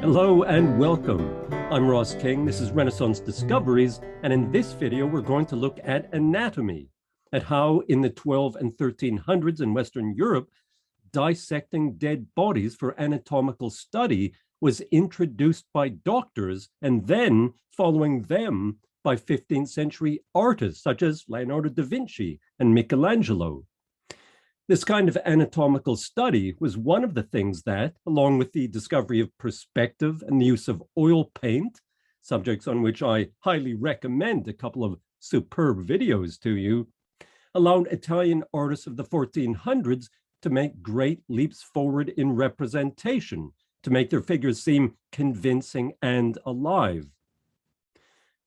Hello and welcome. I'm Ross King. This is Renaissance Discoveries, and in this video, we're going to look at anatomy, at how in the 12 and 1300s in Western Europe, dissecting dead bodies for anatomical study was introduced by doctors, and then following them by 15th century artists such as Leonardo da Vinci and Michelangelo. This kind of anatomical study was one of the things that, along with the discovery of perspective and the use of oil paint, subjects on which I highly recommend a couple of superb videos to you, allowed Italian artists of the 1400s to make great leaps forward in representation, to make their figures seem convincing and alive.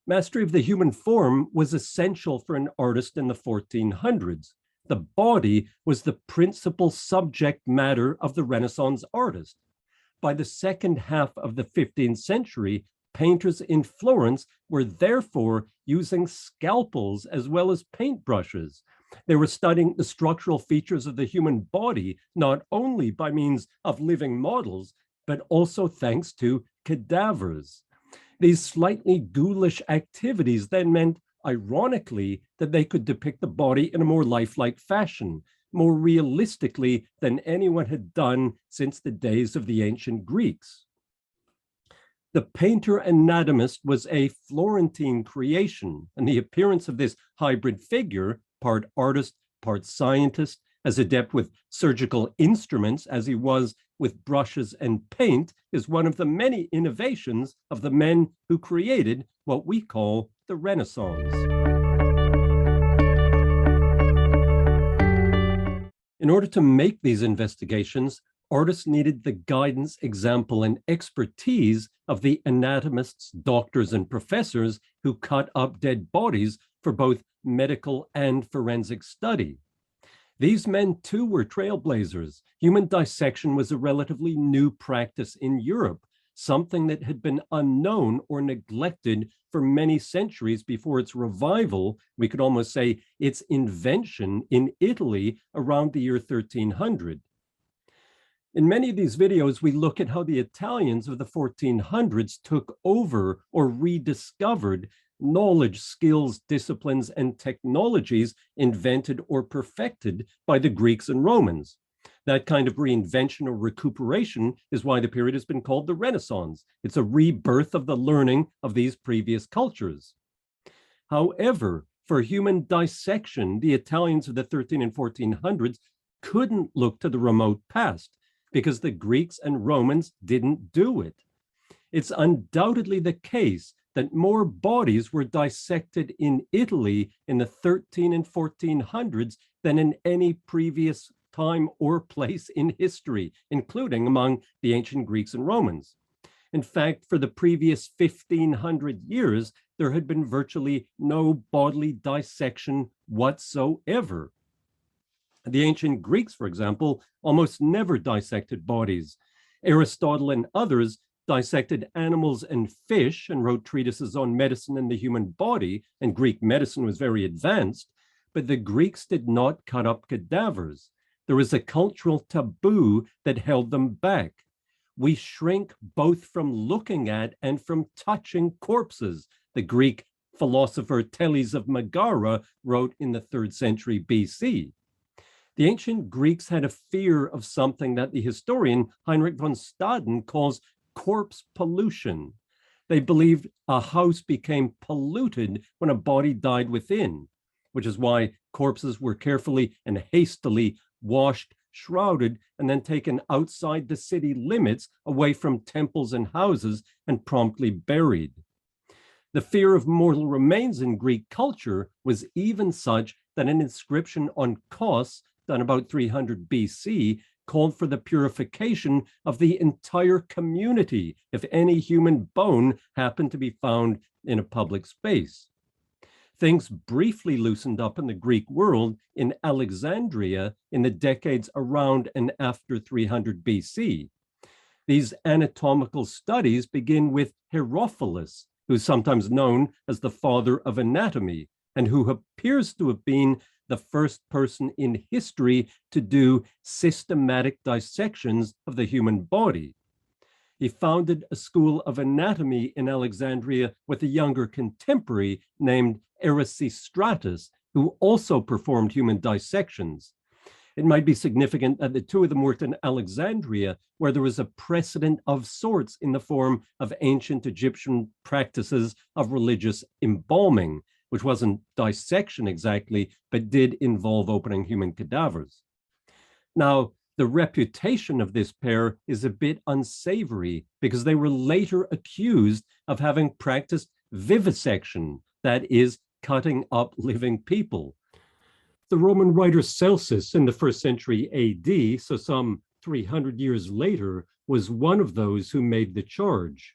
Mastery of the human form was essential for an artist in the 1400s. The body was the principal subject matter of the Renaissance artist. By the second half of the 15th century, painters in Florence were therefore using scalpels as well as paintbrushes. They were studying the structural features of the human body, not only by means of living models, but also thanks to cadavers. These slightly ghoulish activities then meant, ironically, that they could depict the body in a more lifelike fashion, more realistically than anyone had done since the days of the ancient Greeks. The painter anatomist was a Florentine creation, and the appearance of this hybrid figure, part artist, part scientist, as adept with surgical instruments as he was with brushes and paint, is one of the many innovations of the men who created what we call the Renaissance. In order to make these investigations, artists needed the guidance, example, and expertise of the anatomists, doctors, and professors who cut up dead bodies for both medical and forensic study. These men, too, were trailblazers. Human dissection was a relatively new practice in Europe, something that had been unknown or neglected for many centuries before its revival, we could almost say its invention, in Italy around the year 1300. In many of these videos, we look at how the Italians of the 1400s took over or rediscovered knowledge, skills, disciplines, and technologies invented or perfected by the Greeks and Romans. That kind of reinvention or recuperation is why the period has been called the Renaissance. It's a rebirth of the learning of these previous cultures. However, for human dissection, the Italians of the 13 and 1400s couldn't look to the remote past because the Greeks and Romans didn't do it. It's undoubtedly the case that more bodies were dissected in Italy in the 13 and 1400s than in any previous time or place in history, including among the ancient Greeks and Romans. In fact, for the previous 1500 years, there had been virtually no bodily dissection whatsoever. The ancient Greeks, for example, almost never dissected bodies. Aristotle and others dissected animals and fish and wrote treatises on medicine and the human body, and Greek medicine was very advanced, but the Greeks did not cut up cadavers. There was a cultural taboo that held them back. We shrink both from looking at and from touching corpses, the Greek philosopher Thales of Megara wrote in the 3rd century BC. The ancient Greeks had a fear of something that the historian Heinrich von Staden calls corpse pollution. They believed a house became polluted when a body died within, which is why corpses were carefully and hastily washed, shrouded, and then taken outside the city limits, away from temples and houses, and promptly buried. The fear of mortal remains in Greek culture was even such that an inscription on Kos, done about 300 BC, called for the purification of the entire community if any human bone happened to be found in a public space. Things briefly loosened up in the Greek world in Alexandria in the decades around and after 300 BC. These anatomical studies begin with Herophilus, who's sometimes known as the father of anatomy, and who appears to have been the first person in history to do systematic dissections of the human body. He founded a school of anatomy in Alexandria with a younger contemporary named Erasistratus, who also performed human dissections. It might be significant that the two of them worked in Alexandria, where there was a precedent of sorts in the form of ancient Egyptian practices of religious embalming, which wasn't dissection exactly, but did involve opening human cadavers. Now, the reputation of this pair is a bit unsavory because they were later accused of having practiced vivisection, that is, cutting up living people. The Roman writer Celsus in the 1st century AD, so some 300 years later, was one of those who made the charge.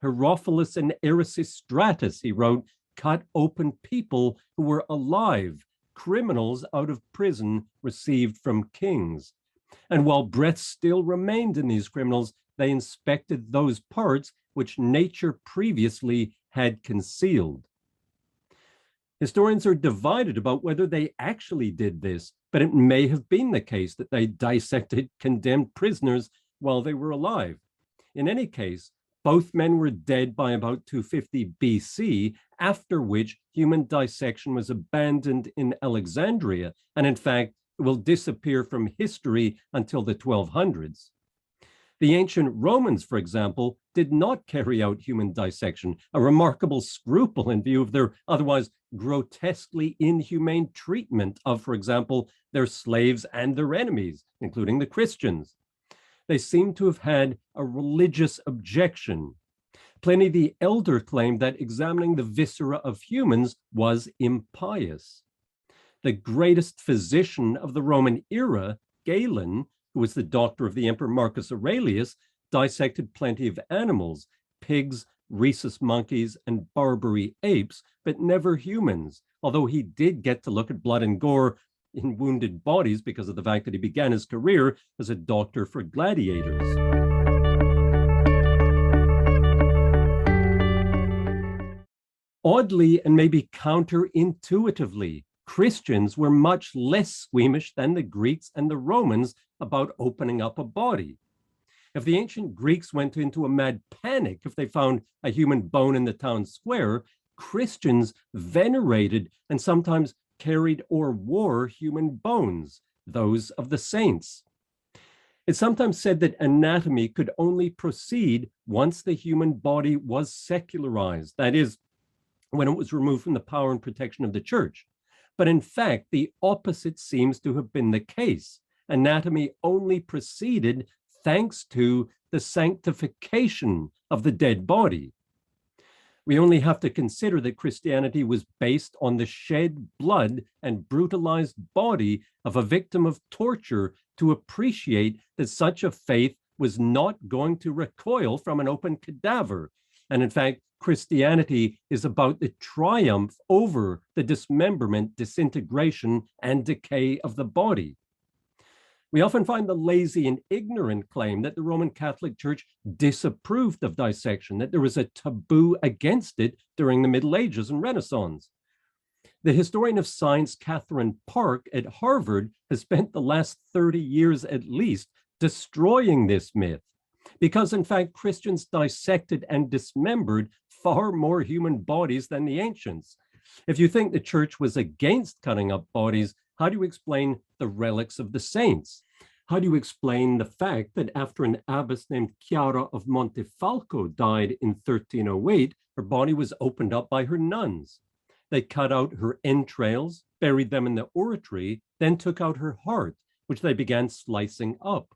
Herophilus and Erasistratus, he wrote, cut open people who were alive, criminals out of prison received from kings. And while breath still remained in these criminals, they inspected those parts which nature previously had concealed. Historians are divided about whether they actually did this, but it may have been the case that they dissected condemned prisoners while they were alive. In any case, both men were dead by about 250 BC, after which human dissection was abandoned in Alexandria, and in fact, will disappear from history until the 1200s. The ancient Romans, for example, did not carry out human dissection, a remarkable scruple in view of their otherwise grotesquely inhumane treatment of, for example, their slaves and their enemies, including the Christians. They seem to have had a religious objection. Pliny the Elder claimed that examining the viscera of humans was impious. The greatest physician of the Roman era, Galen, who was the doctor of the Emperor Marcus Aurelius, dissected plenty of animals, pigs, rhesus monkeys, and Barbary apes, but never humans, although he did get to look at blood and gore in wounded bodies because of the fact that he began his career as a doctor for gladiators. Oddly, and maybe counterintuitively, Christians were much less squeamish than the Greeks and the Romans about opening up a body. If the ancient Greeks went into a mad panic if they found a human bone in the town square, Christians venerated and sometimes carried or wore human bones, those of the saints. It's sometimes said that anatomy could only proceed once the human body was secularized, that is, when it was removed from the power and protection of the church. But in fact, the opposite seems to have been the case. Anatomy only proceeded thanks to the sanctification of the dead body. We only have to consider that Christianity was based on the shed blood and brutalized body of a victim of torture to appreciate that such a faith was not going to recoil from an open cadaver. And in fact, Christianity is about the triumph over the dismemberment, disintegration, and decay of the body. We often find the lazy and ignorant claim that the Roman Catholic Church disapproved of dissection, that there was a taboo against it during the Middle Ages and Renaissance. The historian of science, Catherine Park at Harvard, has spent the last 30 years at least destroying this myth, because in fact, Christians dissected and dismembered far more human bodies than the ancients. If you think the church was against cutting up bodies, how do you explain the relics of the saints? How do you explain the fact that after an abbess named Chiara of Montefalco died in 1308, her body was opened up by her nuns? They cut out her entrails, buried them in the oratory, then took out her heart, which they began slicing up.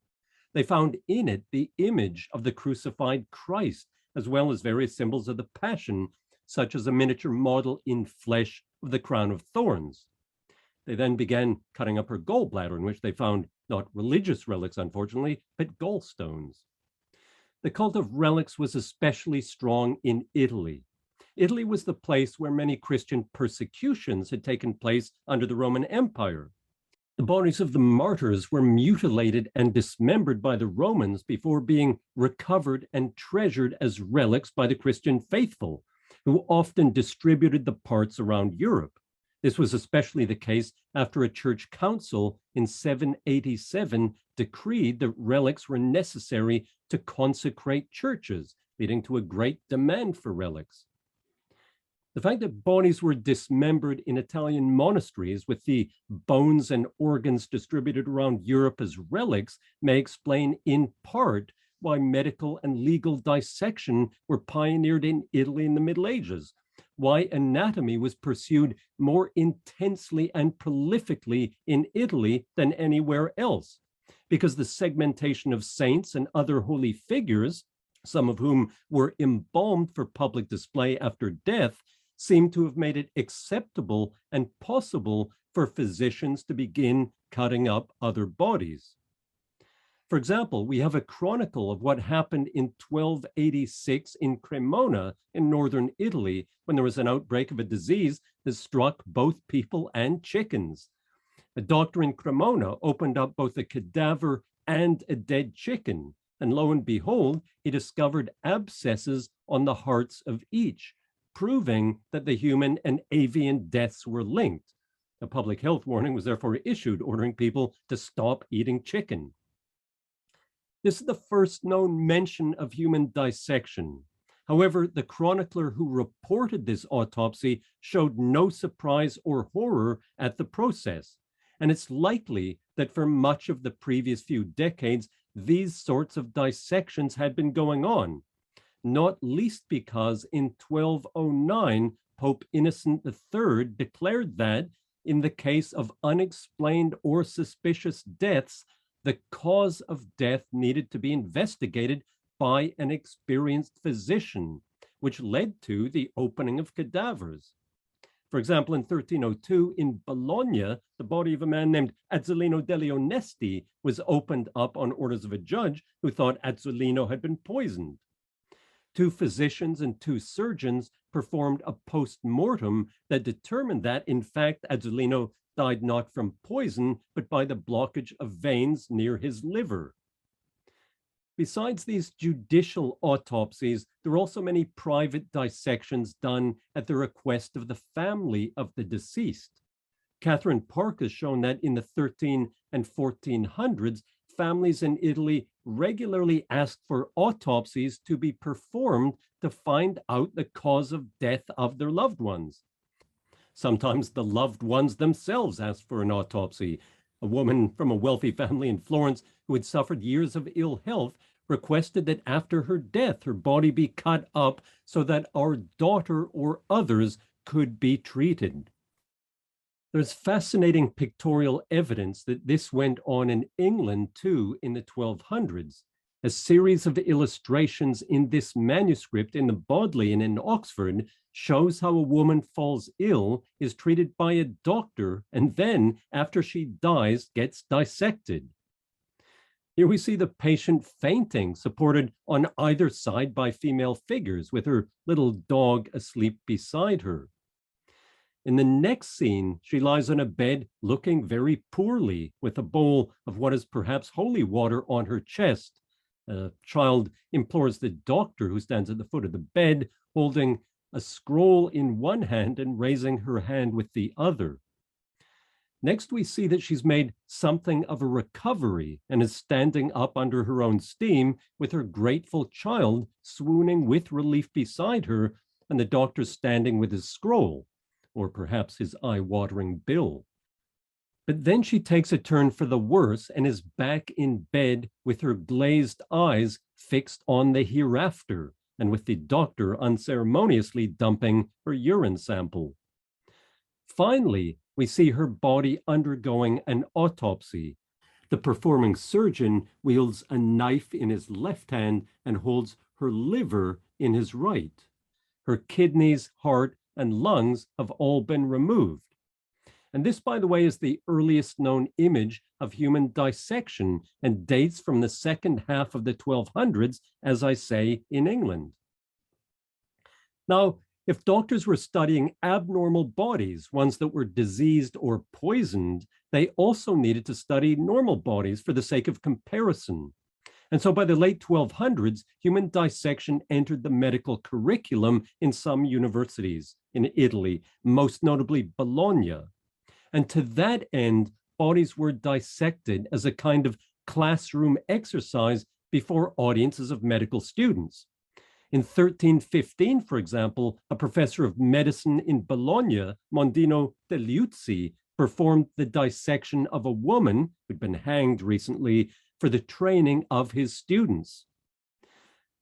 They found in it the image of the crucified Christ, as well as various symbols of the Passion, such as a miniature model in flesh of the crown of thorns. They then began cutting up her gallbladder, in which they found not religious relics, unfortunately, but gallstones. The cult of relics was especially strong in Italy. Italy was the place where many Christian persecutions had taken place under the Roman Empire. The bodies of the martyrs were mutilated and dismembered by the Romans before being recovered and treasured as relics by the Christian faithful, who often distributed the parts around Europe. This was especially the case after a church council in 787 decreed that relics were necessary to consecrate churches, leading to a great demand for relics. The fact that bodies were dismembered in Italian monasteries with the bones and organs distributed around Europe as relics may explain in part why medical and legal dissection were pioneered in Italy in the Middle Ages, why anatomy was pursued more intensely and prolifically in Italy than anywhere else, because the segmentation of saints and other holy figures, some of whom were embalmed for public display after death, seem to have made it acceptable and possible for physicians to begin cutting up other bodies. For example, we have a chronicle of what happened in 1286 in Cremona in northern Italy when there was an outbreak of a disease that struck both people and chickens. A doctor in Cremona opened up both a cadaver and a dead chicken, and lo and behold, he discovered abscesses on the hearts of each, proving that the human and avian deaths were linked. A public health warning was therefore issued, ordering people to stop eating chicken. This is the first known mention of human dissection. However, the chronicler who reported this autopsy showed no surprise or horror at the process, and it's likely that for much of the previous few decades, these sorts of dissections had been going on, not least because in 1209, Pope Innocent III declared that in the case of unexplained or suspicious deaths, the cause of death needed to be investigated by an experienced physician, which led to the opening of cadavers. For example, in 1302 in Bologna, the body of a man named Azzolino degli Onesti was opened up on orders of a judge who thought Azzolino had been poisoned. 2 physicians and 2 surgeons performed a post-mortem that determined that, in fact, Azzolino died not from poison, but by the blockage of veins near his liver. Besides these judicial autopsies, there are also many private dissections done at the request of the family of the deceased. Catherine Park has shown that in the 1300s and 1400s, families in Italy regularly asked for autopsies to be performed to find out the cause of death of their loved ones. Sometimes the loved ones themselves asked for an autopsy. A woman from a wealthy family in Florence who had suffered years of ill health requested that after her death, her body be cut up so that our daughter or others could be treated. There's fascinating pictorial evidence that this went on in England too in the 1200s. A series of illustrations in this manuscript in the Bodleian in Oxford shows how a woman falls ill, is treated by a doctor, and then, after she dies, gets dissected. Here we see the patient fainting, supported on either side by female figures, with her little dog asleep beside her. In the next scene, she lies on a bed looking very poorly, with a bowl of what is perhaps holy water on her chest. A child implores the doctor, who stands at the foot of the bed, holding a scroll in one hand and raising her hand with the other. Next, we see that she's made something of a recovery and is standing up under her own steam, with her grateful child swooning with relief beside her, and the doctor standing with his scroll, or perhaps his eye-watering bill. But then she takes a turn for the worse and is back in bed with her glazed eyes fixed on the hereafter, and with the doctor unceremoniously dumping her urine sample. Finally, we see her body undergoing an autopsy. The performing surgeon wields a knife in his left hand and holds her liver in his right. Her kidneys, heart, and lungs have all been removed. And this, by the way, is the earliest known image of human dissection and dates from the second half of the 1200s, as I say, in England. Now, if doctors were studying abnormal bodies, ones that were diseased or poisoned, they also needed to study normal bodies for the sake of comparison. And so by the late 1200s, human dissection entered the medical curriculum in some universities in Italy, most notably Bologna. And to that end, bodies were dissected as a kind of classroom exercise before audiences of medical students. In 1315, for example, a professor of medicine in Bologna, Mondino de Liuzzi, performed the dissection of a woman who'd been hanged recently for the training of his students.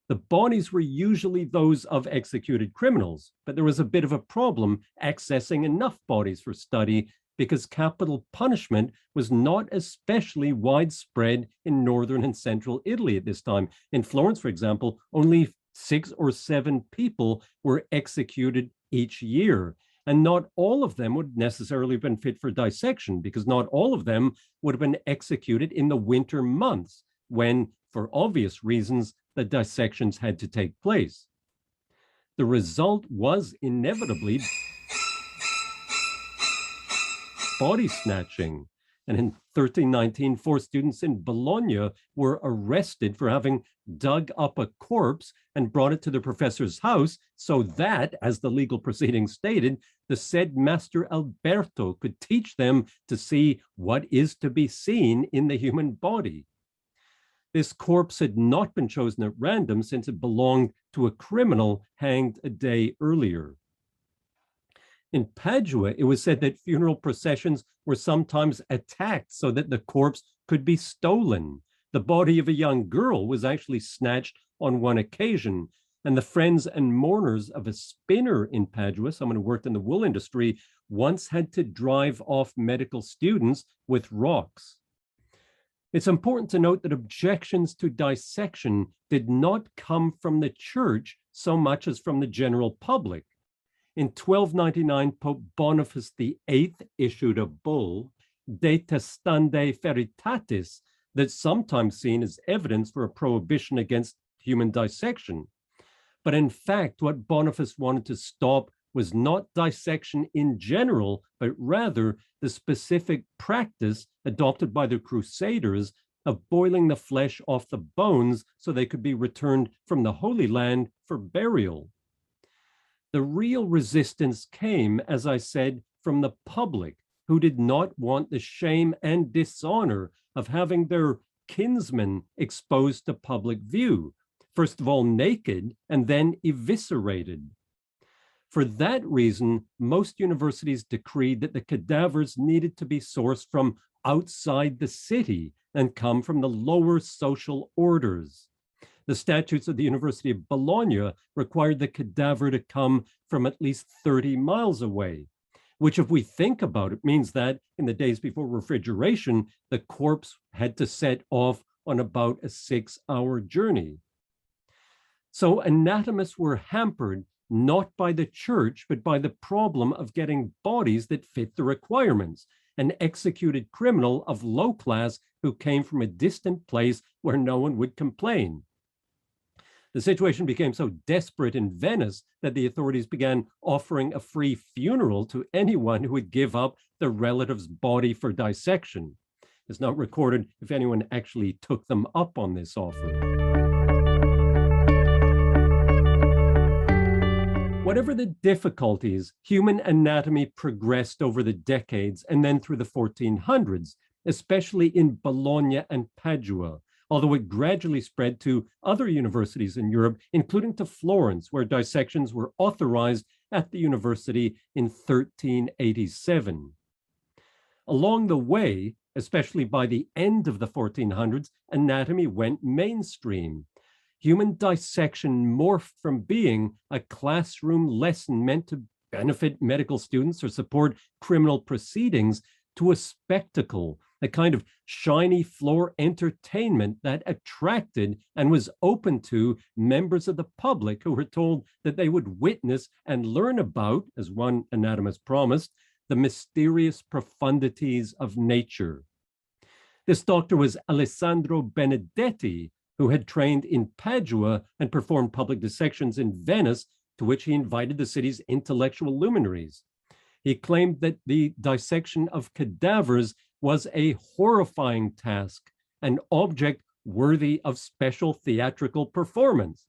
The bodies were usually those of executed criminals, but there was a bit of a problem accessing enough bodies for study because capital punishment was not especially widespread in northern and central Italy at this time. In Florence, for example, only 6 or 7 people were executed each year. And not all of them would necessarily have been fit for dissection because not all of them would have been executed in the winter months when, for obvious reasons, the dissections had to take place. The result was inevitably body snatching. And in 1319, 4 students in Bologna were arrested for having dug up a corpse and brought it to the professor's house so that, as the legal proceedings stated, the said Master Alberto could teach them to see what is to be seen in the human body. This corpse had not been chosen at random since it belonged to a criminal hanged a day earlier. In Padua, it was said that funeral processions were sometimes attacked so that the corpse could be stolen. The body of a young girl was actually snatched on one occasion, and the friends and mourners of a spinner in Padua, someone who worked in the wool industry, once had to drive off medical students with rocks. It's important to note that objections to dissection did not come from the church so much as from the general public. In 1299, Pope Boniface VIII issued a bull, De Testande Veritatis, that's sometimes seen as evidence for a prohibition against human dissection. But in fact, what Boniface wanted to stop was not dissection in general, but rather the specific practice adopted by the Crusaders of boiling the flesh off the bones so they could be returned from the Holy Land for burial. The real resistance came, as I said, from the public, who did not want the shame and dishonor of having their kinsmen exposed to public view, first of all naked and then eviscerated. For that reason, most universities decreed that the cadavers needed to be sourced from outside the city and come from the lower social orders. The statutes of the University of Bologna required the cadaver to come from at least 30 miles away, which, if we think about it, means that in the days before refrigeration, the corpse had to set off on about a 6-hour journey. So anatomists were hampered not by the church, but by the problem of getting bodies that fit the requirements. An executed criminal of low class who came from a distant place where no one would complain. The situation became so desperate in Venice that the authorities began offering a free funeral to anyone who would give up their relative's body for dissection. It's not recorded if anyone actually took them up on this offer. Whatever the difficulties, human anatomy progressed over the decades and then through the 1400s, especially in Bologna and Padua, although it gradually spread to other universities in Europe, including to Florence, where dissections were authorized at the university in 1387. Along the way, especially by the end of the 1400s, anatomy went mainstream. Human dissection morphed from being a classroom lesson meant to benefit medical students or support criminal proceedings to a spectacle, a kind of shiny floor entertainment that attracted and was open to members of the public who were told that they would witness and learn about, as one anatomist promised, the mysterious profundities of nature. This doctor was Alessandro Benedetti, who had trained in Padua and performed public dissections in Venice, to which he invited the city's intellectual luminaries. He claimed that the dissection of cadavers was a horrifying task, an object worthy of special theatrical performance.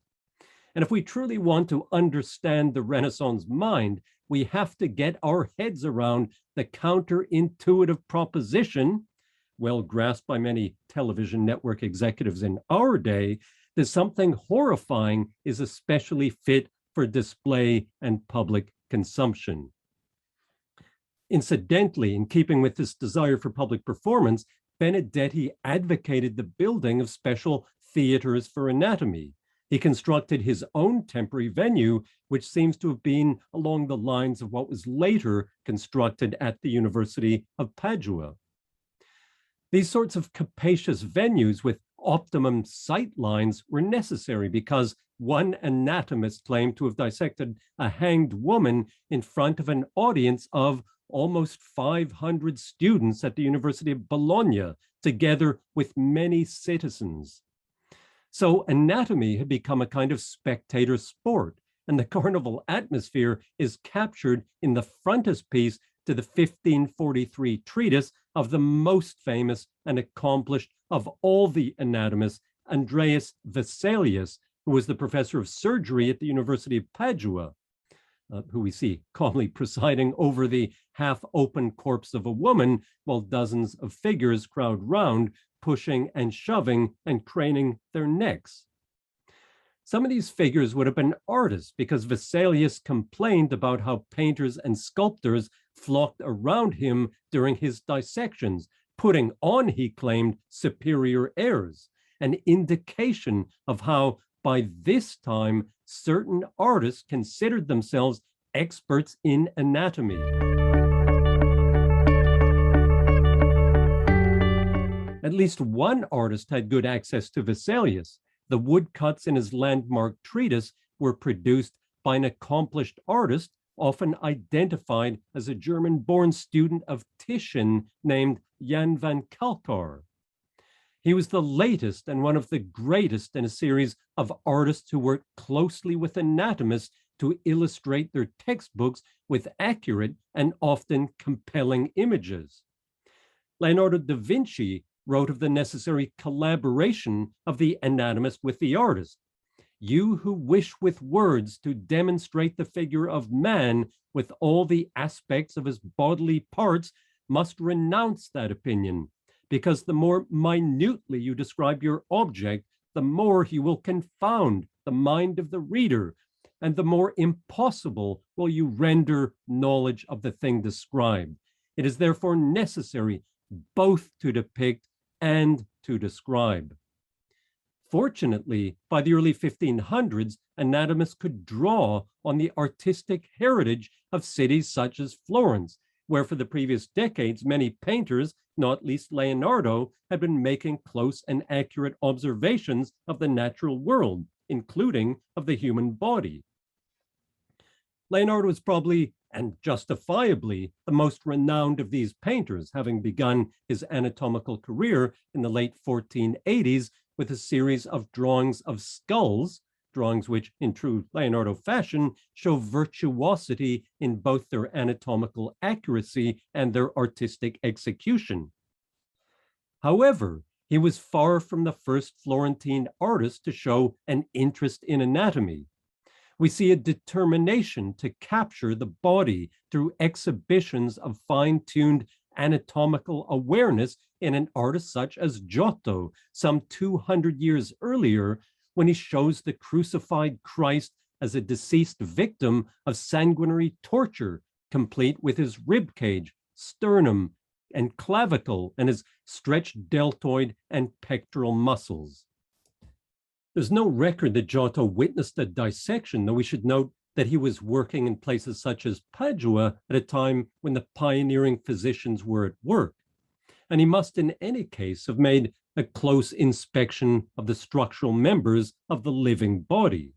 And if we truly want to understand the Renaissance mind, we have to get our heads around the counterintuitive proposition: well grasped by many television network executives in our day, that something horrifying is especially fit for display and public consumption. Incidentally, in keeping with this desire for public performance, Benedetti advocated the building of special theaters for anatomy. He constructed his own temporary venue, which seems to have been along the lines of what was later constructed at the University of Padua. These sorts of capacious venues with optimum sight lines were necessary because one anatomist claimed to have dissected a hanged woman in front of an audience of almost 500 students at the University of Bologna, together with many citizens. So anatomy had become a kind of spectator sport, and the carnival atmosphere is captured in the frontispiece to the 1543 treatise of the most famous and accomplished of all the anatomists, Andreas Vesalius, who was the professor of surgery at the University of Padua, who we see calmly presiding over the half-open corpse of a woman while dozens of figures crowd round, pushing and shoving and craning their necks. Some of these figures would have been artists because Vesalius complained about how painters and sculptors flocked around him during his dissections, putting on, he claimed, superior airs, an indication of how, by this time, certain artists considered themselves experts in anatomy. At least one artist had good access to Vesalius. The woodcuts in his landmark treatise were produced by an accomplished artist, often identified as a German-born student of Titian named Jan van Kalkar. He was the latest and one of the greatest in a series of artists who worked closely with anatomists to illustrate their textbooks with accurate and often compelling images. Leonardo da Vinci wrote of the necessary collaboration of the anatomist with the artist. You who wish with words to demonstrate the figure of man with all the aspects of his bodily parts must renounce that opinion, because the more minutely you describe your object, the more he will confound the mind of the reader, and the more impossible will you render knowledge of the thing described. It is therefore necessary both to depict and to describe. Fortunately, by the early 1500s, anatomists could draw on the artistic heritage of cities such as Florence, where for the previous decades, many painters, not least Leonardo, had been making close and accurate observations of the natural world, including of the human body. Leonardo was probably, and justifiably, the most renowned of these painters, having begun his anatomical career in the late 1480s with a series of drawings of skulls, drawings which, in true Leonardo fashion, show virtuosity in both their anatomical accuracy and their artistic execution. However, he was far from the first Florentine artist to show an interest in anatomy. We see a determination to capture the body through exhibitions of fine-tuned anatomical awareness in an artist such as Giotto, some 200 years earlier, when he shows the crucified Christ as a deceased victim of sanguinary torture, complete with his rib cage, sternum, and clavicle, and his stretched deltoid and pectoral muscles. There's no record that Giotto witnessed a dissection, though we should note that he was working in places such as Padua at a time when the pioneering physicians were at work. And he must in any case have made a close inspection of the structural members of the living body.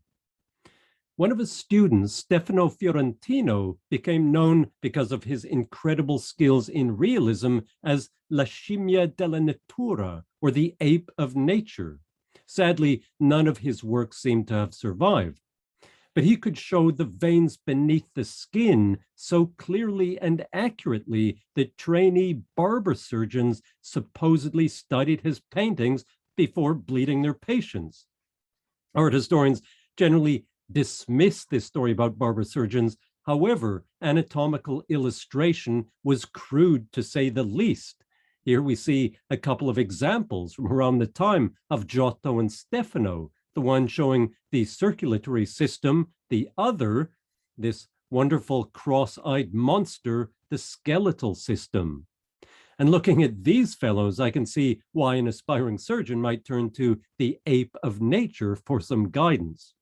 One of his students, Stefano Fiorentino, became known because of his incredible skills in realism as La Scimmia della Natura, or the ape of nature. Sadly, none of his work seemed to have survived, but he could show the veins beneath the skin so clearly and accurately that trainee barber surgeons supposedly studied his paintings before bleeding their patients. Art historians generally dismiss this story about barber surgeons. However, anatomical illustration was crude to say the least. Here we see a couple of examples from around the time of Giotto and Stefano, the one showing the circulatory system, the other, this wonderful cross-eyed monster, the skeletal system. And looking at these fellows, I can see why an aspiring surgeon might turn to the ape of nature for some guidance.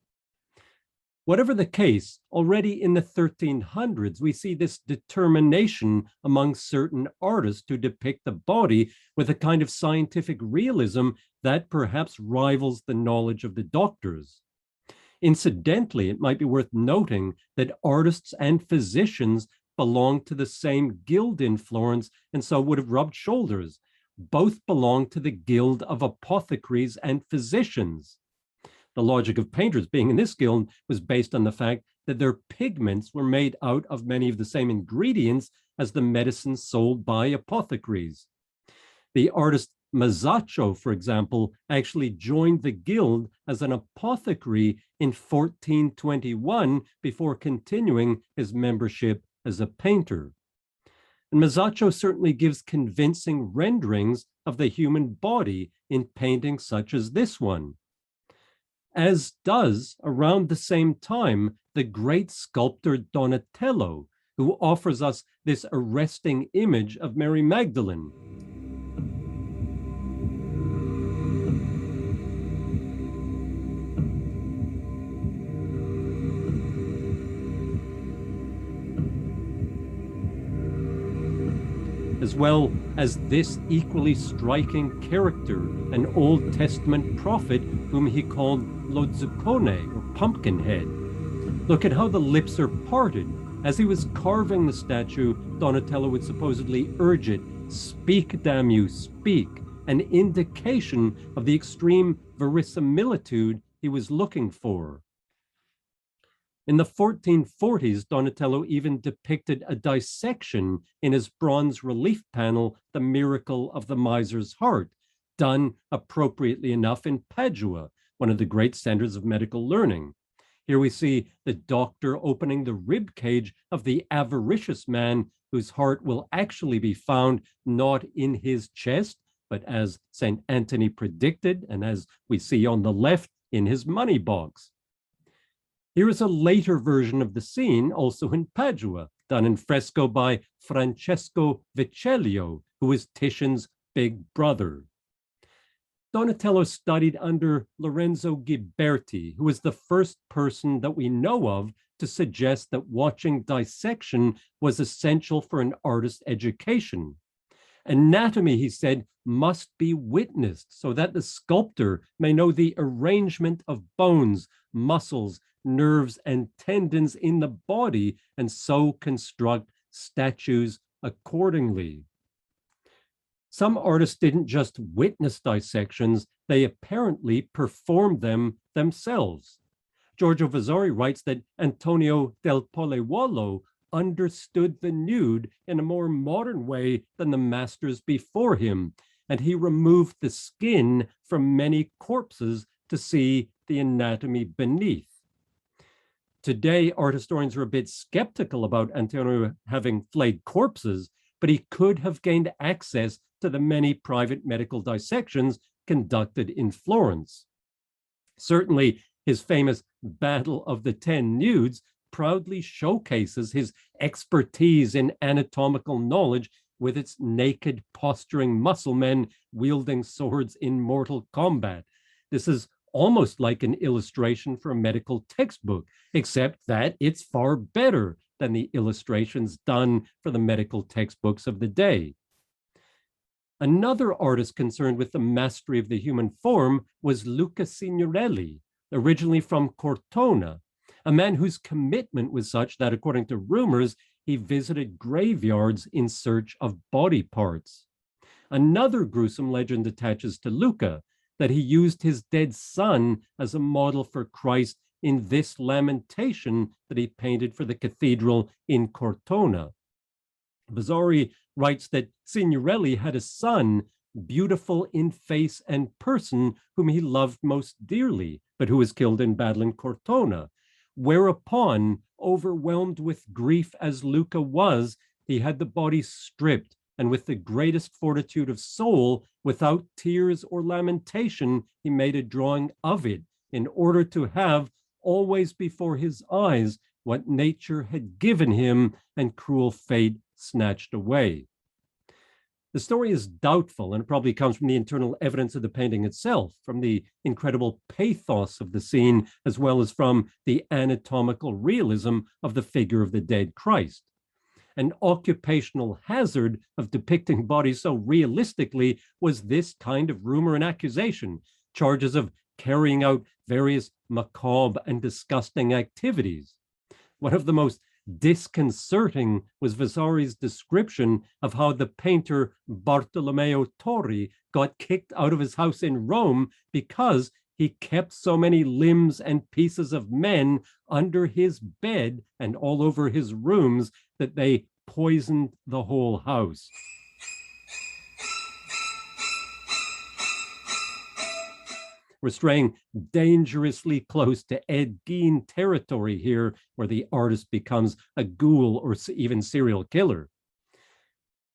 Whatever the case, already in the 1300s, we see this determination among certain artists to depict the body with a kind of scientific realism that perhaps rivals the knowledge of the doctors. Incidentally, it might be worth noting that artists and physicians belonged to the same guild in Florence and so would have rubbed shoulders. Both belonged to the guild of apothecaries and physicians. The logic of painters being in this guild was based on the fact that their pigments were made out of many of the same ingredients as the medicines sold by apothecaries. The artist Masaccio, for example, actually joined the guild as an apothecary in 1421 before continuing his membership as a painter. And Masaccio certainly gives convincing renderings of the human body in paintings such as this one, as does, around the same time, the great sculptor Donatello, who offers us this arresting image of Mary Magdalene. As well as this equally striking character, an Old Testament prophet whom he called Lo Zuccone, or Pumpkinhead. Look at how the lips are parted. As he was carving the statue, Donatello would supposedly urge it, "Speak, damn you, speak," an indication of the extreme verisimilitude he was looking for. In the 1440s, Donatello even depicted a dissection in his bronze relief panel, The Miracle of the Miser's Heart, done appropriately enough in Padua, one of the great centers of medical learning. Here we see the doctor opening the rib cage of the avaricious man whose heart will actually be found not in his chest, but as St. Anthony predicted, and as we see on the left, in his money box. Here is a later version of the scene, also in Padua, done in fresco by Francesco Vecellio, who was Titian's big brother. Donatello studied under Lorenzo Ghiberti, who was the first person that we know of to suggest that watching dissection was essential for an artist's education. Anatomy, he said, must be witnessed so that the sculptor may know the arrangement of bones, muscles, nerves, and tendons in the body, and so construct statues accordingly. Some artists didn't just witness dissections, they apparently performed them themselves. Giorgio Vasari writes that Antonio del Polevuolo understood the nude in a more modern way than the masters before him, and he removed the skin from many corpses to see the anatomy beneath. Today, art historians are a bit skeptical about Antonio having flayed corpses, but he could have gained access to the many private medical dissections conducted in Florence. Certainly, his famous Battle of the 10 Nudes proudly showcases his expertise in anatomical knowledge with its naked, posturing muscle men wielding swords in mortal combat. This is almost like an illustration for a medical textbook, except that it's far better than the illustrations done for the medical textbooks of the day. Another artist concerned with the mastery of the human form was Luca Signorelli, originally from Cortona, a man whose commitment was such that, according to rumors, he visited graveyards in search of body parts. Another gruesome legend attaches to Luca, that he used his dead son as a model for Christ in this lamentation that he painted for the cathedral in Cortona. Vasari writes that Signorelli had a son, beautiful in face and person, whom he loved most dearly, but who was killed in battle in Cortona. Whereupon, overwhelmed with grief as Luca was, he had the body stripped and with the greatest fortitude of soul, without tears or lamentation, he made a drawing of it, in order to have always before his eyes what nature had given him and cruel fate snatched away. The story is doubtful, and it probably comes from the internal evidence of the painting itself, from the incredible pathos of the scene, as well as from the anatomical realism of the figure of the dead Christ. An occupational hazard of depicting bodies so realistically was this kind of rumor and accusation, charges of carrying out various macabre and disgusting activities. One of the most disconcerting was Vasari's description of how the painter Bartolomeo Torri got kicked out of his house in Rome because he kept so many limbs and pieces of men under his bed and all over his rooms that they poisoned the whole house. We're straying dangerously close to Ed Gein territory here, where the artist becomes a ghoul or even serial killer.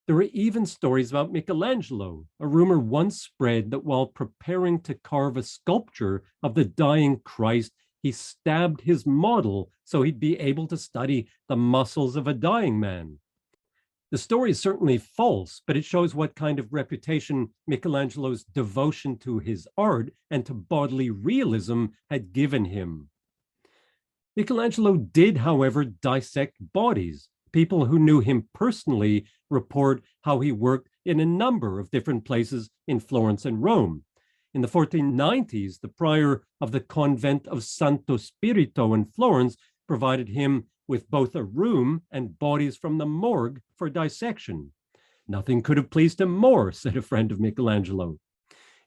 There are even stories about Michelangelo. A rumor once spread that while preparing to carve a sculpture of the dying Christ, he stabbed his model so he'd be able to study the muscles of a dying man. The story is certainly false, but it shows what kind of reputation Michelangelo's devotion to his art and to bodily realism had given him. Michelangelo did, however, dissect bodies. People who knew him personally report how he worked in a number of different places in Florence and Rome. In the 1490s, the prior of the convent of Santo Spirito in Florence provided him with both a room and bodies from the morgue for dissection. Nothing could have pleased him more, said a friend of Michelangelo.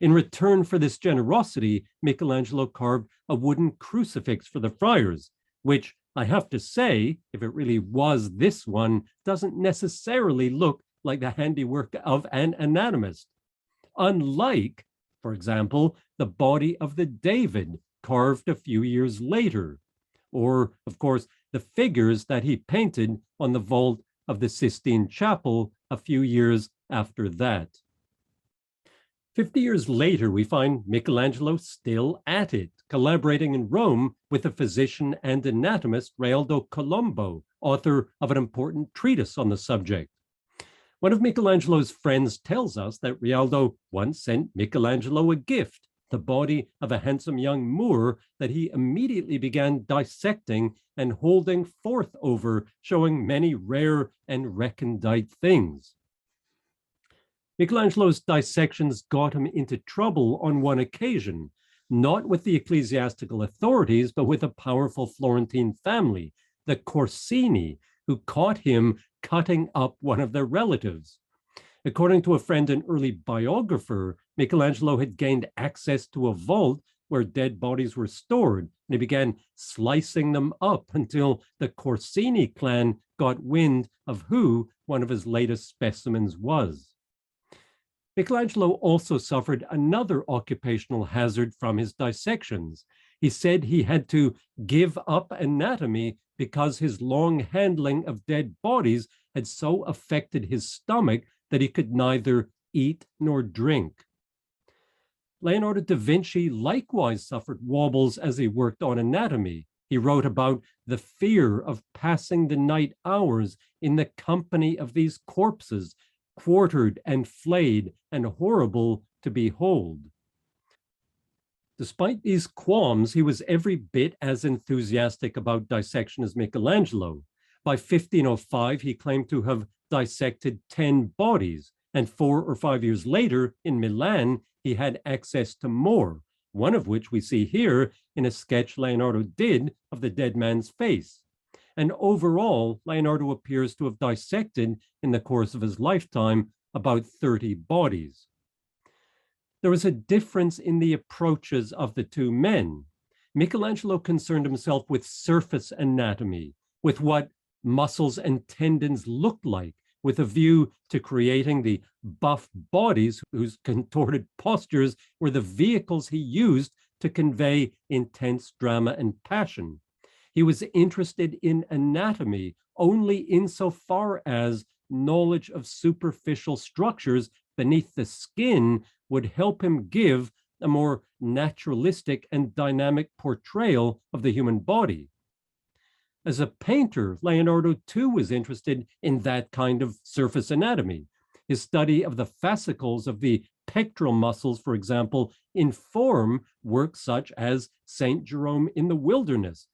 In return for this generosity, Michelangelo carved a wooden crucifix for the friars, which I have to say, if it really was this one, doesn't necessarily look like the handiwork of an anatomist. Unlike, for example, the body of the David carved a few years later, or, of course, the figures that he painted on the vault of the Sistine Chapel a few years after that. 50 years later, we find Michelangelo still at it, collaborating in Rome with the physician and anatomist Realdo Colombo, author of an important treatise on the subject. One of Michelangelo's friends tells us that Realdo once sent Michelangelo a gift, the body of a handsome young Moor that he immediately began dissecting and holding forth over, showing many rare and recondite things. Michelangelo's dissections got him into trouble on one occasion, not with the ecclesiastical authorities, but with a powerful Florentine family, the Corsini, who caught him cutting up one of their relatives. According to a friend and early biographer, Michelangelo had gained access to a vault where dead bodies were stored, and he began slicing them up until the Corsini clan got wind of who one of his latest specimens was. Michelangelo also suffered another occupational hazard from his dissections. He said he had to give up anatomy because his long handling of dead bodies had so affected his stomach that he could neither eat nor drink. Leonardo da Vinci likewise suffered wobbles as he worked on anatomy. He wrote about the fear of passing the night hours in the company of these corpses, quartered and flayed and horrible to behold. Despite these qualms, he was every bit as enthusiastic about dissection as Michelangelo. By 1505, he claimed to have dissected 10 bodies, and 4 or 5 years later, in Milan, he had access to more, one of which we see here in a sketch Leonardo did of the dead man's face. And overall, Leonardo appears to have dissected, in the course of his lifetime, about 30 bodies. There was a difference in the approaches of the two men. Michelangelo concerned himself with surface anatomy, with what muscles and tendons looked like, with a view to creating the buff bodies whose contorted postures were the vehicles he used to convey intense drama and passion. He was interested in anatomy only insofar as knowledge of superficial structures beneath the skin would help him give a more naturalistic and dynamic portrayal of the human body. As a painter, Leonardo too was interested in that kind of surface anatomy. His study of the fascicles of the pectoral muscles, for example, inform works such as St. Jerome in the Wilderness,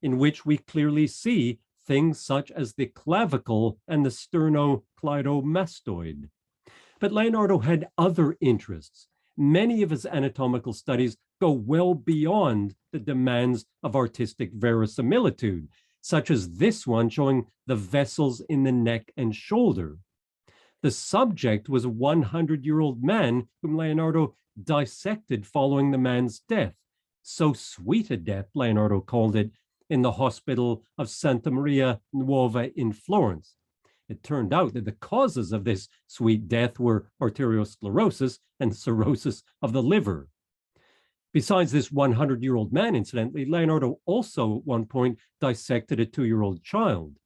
in which we clearly see things such as the clavicle and the sternocleidomastoid. But Leonardo had other interests. Many of his anatomical studies go well beyond the demands of artistic verisimilitude, such as this one showing the vessels in the neck and shoulder. The subject was a 100-year-old man whom Leonardo dissected following the man's death. So sweet a death, Leonardo called it, in the hospital of Santa Maria Nuova in Florence. It turned out that the causes of this sweet death were arteriosclerosis and cirrhosis of the liver. Besides this 100-year-old man, incidentally, Leonardo also at one point dissected a 2-year-old child.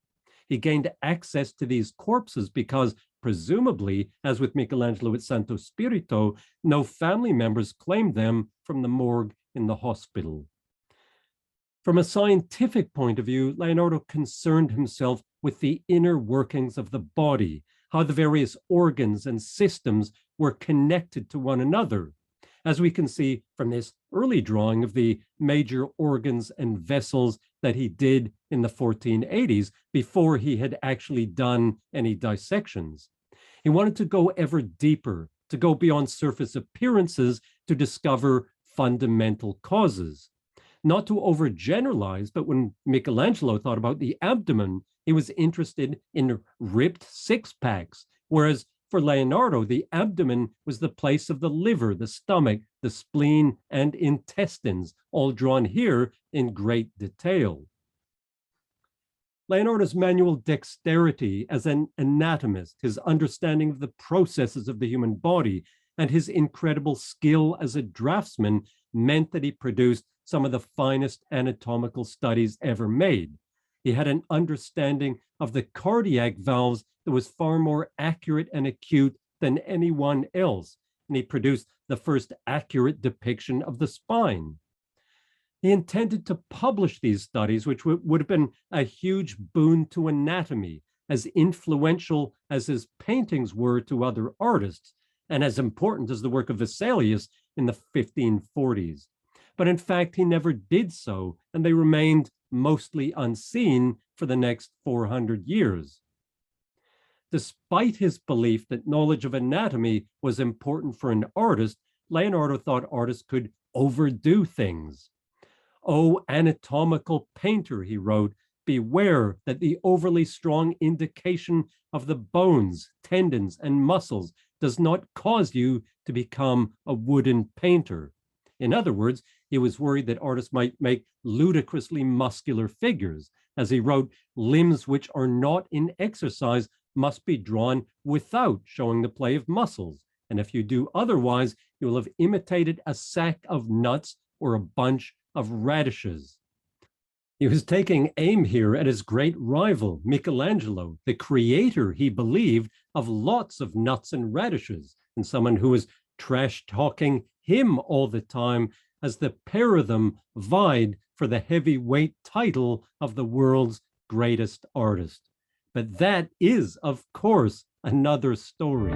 He gained access to these corpses because, presumably, as with Michelangelo at Santo Spirito, no family members claimed them from the morgue in the hospital. From a scientific point of view, Leonardo concerned himself with the inner workings of the body, how the various organs and systems were connected to one another, as we can see from this early drawing of the major organs and vessels that he did in the 1480s before he had actually done any dissections. He wanted to go ever deeper, to go beyond surface appearances to discover fundamental causes. Not to overgeneralize, but when Michelangelo thought about the abdomen, he was interested in ripped six-packs, whereas for Leonardo, the abdomen was the place of the liver, the stomach, the spleen, and intestines, all drawn here in great detail. Leonardo's manual dexterity as an anatomist, his understanding of the processes of the human body, and his incredible skill as a draftsman meant that he produced some of the finest anatomical studies ever made. He had an understanding of the cardiac valves that was far more accurate and acute than anyone else, and he produced the first accurate depiction of the spine. He intended to publish these studies, which would have been a huge boon to anatomy, as influential as his paintings were to other artists, and as important as the work of Vesalius in the 1540s. But in fact, he never did so, and they remained mostly unseen for the next 400 years. Despite his belief that knowledge of anatomy was important for an artist, Leonardo thought artists could overdo things. "Oh, anatomical painter," he wrote, "beware that the overly strong indication of the bones, tendons, and muscles does not cause you to become a wooden painter." In other words, he was worried that artists might make ludicrously muscular figures. As he wrote, "Limbs which are not in exercise must be drawn without showing the play of muscles. And if you do otherwise, you will have imitated a sack of nuts or a bunch of radishes." He was taking aim here at his great rival, Michelangelo, the creator, he believed, of lots of nuts and radishes, and someone who was trash-talking him all the time as the pair of them vied for the heavyweight title of the world's greatest artist. But that is, of course, another story.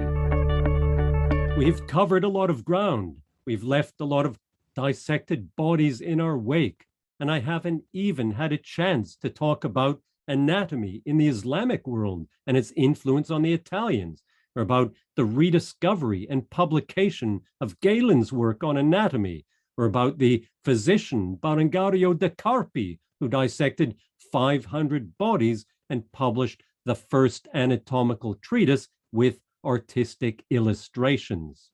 We've covered a lot of ground. We've left a lot of dissected bodies in our wake, and I haven't even had a chance to talk about anatomy in the Islamic world and its influence on the Italians, or about the rediscovery and publication of Galen's work on anatomy, or about the physician Berengario da Carpi, who dissected 500 bodies and published the first anatomical treatise with artistic illustrations.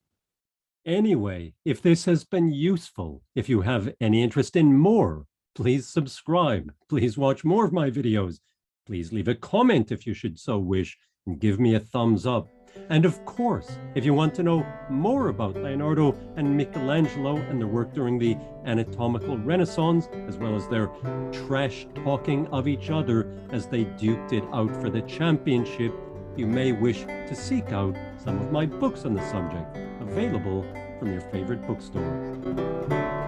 Anyway, if this has been useful, if you have any interest in more, please subscribe. Please watch more of my videos. Please leave a comment if you should so wish, and give me a thumbs up. And of course, if you want to know more about Leonardo and Michelangelo and their work during the anatomical Renaissance, as well as their trash talking of each other as they duked it out for the championship, you may wish to seek out some of my books on the subject, available from your favorite bookstore.